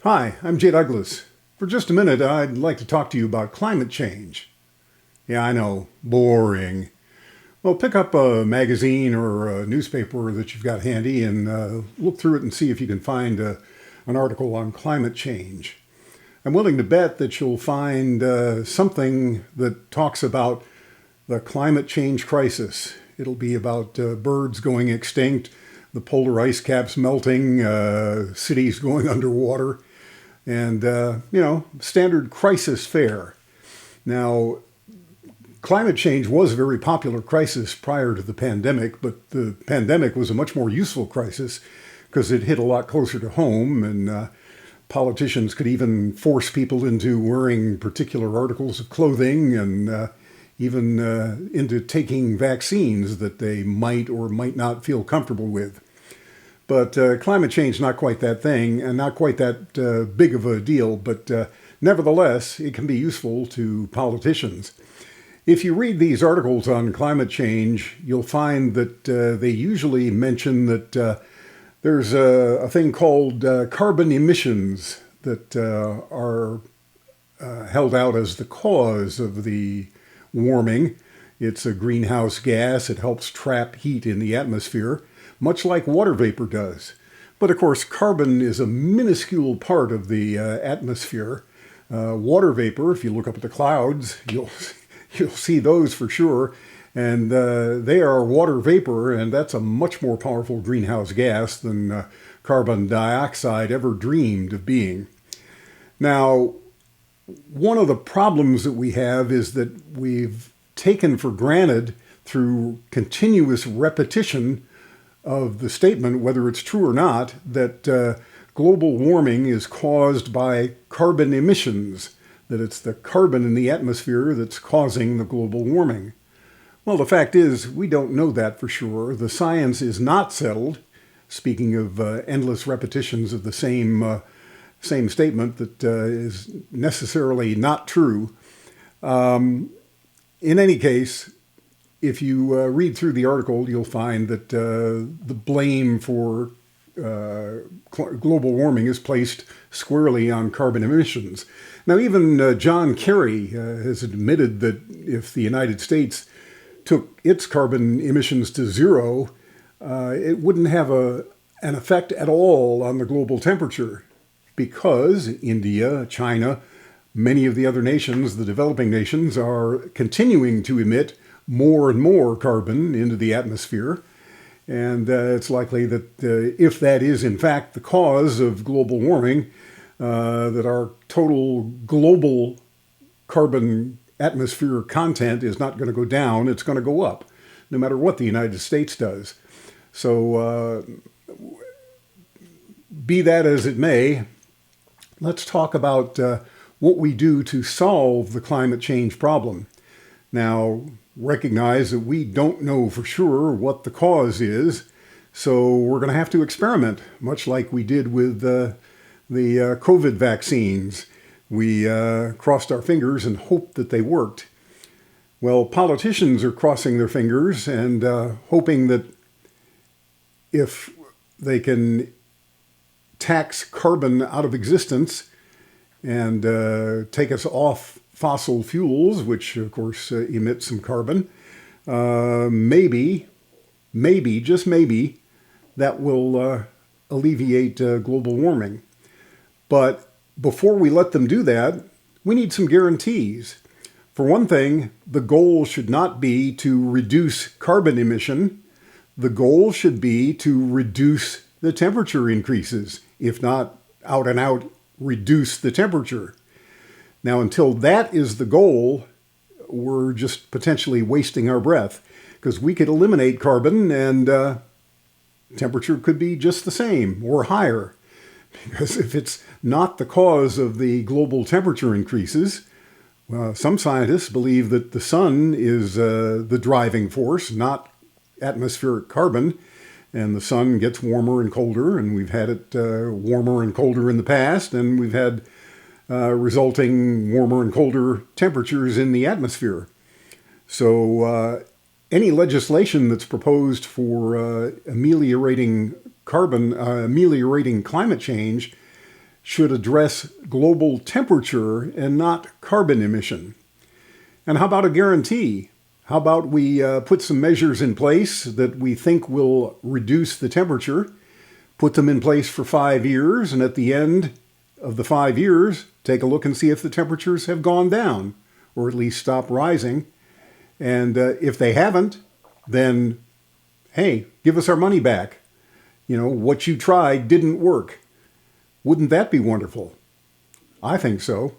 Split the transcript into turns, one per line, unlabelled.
Hi, I'm Jay Douglas. For just a minute, I'd like to talk to you about climate change. Yeah, I know, boring. Well, pick up a magazine or a newspaper that you've got handy and look through it and see if you can find an article on climate change. I'm willing to bet that you'll find something that talks about the climate change crisis. It'll be about birds going extinct, the polar ice caps melting, cities going underwater, and, standard crisis fare. Now, climate change was a very popular crisis prior to the pandemic, but the pandemic was a much more useful crisis because it hit a lot closer to home, and politicians could even force people into wearing particular articles of clothing and even into taking vaccines that they might or might not feel comfortable with. But climate change, not quite that thing, and not quite that big of a deal, but nevertheless, it can be useful to politicians. If you read these articles on climate change, you'll find that they usually mention that there's a thing called carbon emissions that are held out as the cause of the warming. It's a greenhouse gas. It helps trap heat in the atmosphere, much like water vapor does. But of course, carbon is a minuscule part of the atmosphere. Water vapor, if you look up at the clouds, you'll see those for sure. And they are water vapor, and that's a much more powerful greenhouse gas than carbon dioxide ever dreamed of being. Now, one of the problems that we have is that we've taken for granted through continuous repetition of the statement, whether it's true or not, that global warming is caused by carbon emissions, that it's the carbon in the atmosphere that's causing the global warming. Well, the fact is, we don't know that for sure. The science is not settled. Speaking of endless repetitions of the same statement that is necessarily not true. In any case, if you read through the article, you'll find that the blame for global warming is placed squarely on carbon emissions. Now, even John Kerry has admitted that if the United States took its carbon emissions to zero, it wouldn't have an effect at all on the global temperature because India, China, many of the other nations, the developing nations, are continuing to emit more and more carbon into the atmosphere. And it's likely that if that is in fact the cause of global warming, that our total global carbon atmosphere content is not going to go down, it's going to go up, no matter what the United States does. So be that as it may, let's talk about what we do to solve the climate change problem. Now, recognize that we don't know for sure what the cause is, so we're going to have to experiment, much like we did with the COVID vaccines. We crossed our fingers and hoped that they worked. Well, politicians are crossing their fingers and hoping that if they can tax carbon out of existence and take us off fossil fuels, which of course emit some carbon, maybe, just maybe, that will alleviate global warming. But before we let them do that, we need some guarantees. For one thing, the goal should not be to reduce carbon emission. The goal should be to reduce the temperature increases, if not out and out reduce the temperature. Now, until that is the goal, we're just potentially wasting our breath because we could eliminate carbon and temperature could be just the same or higher. Because if it's not the cause of the global temperature increases, some scientists believe that the sun is the driving force, not atmospheric carbon. And the sun gets warmer and colder, and we've had it warmer and colder in the past, and we've had resulting warmer and colder temperatures in the atmosphere. So any legislation that's proposed for ameliorating climate change should address global temperature and not carbon emission. And how about a guarantee? How about we put some measures in place that we think will reduce the temperature, put them in place for 5 years, and at the end of the 5 years, take a look and see if the temperatures have gone down, or at least stop rising. And if they haven't, then, hey, give us our money back. What you tried didn't work. Wouldn't that be wonderful? I think so.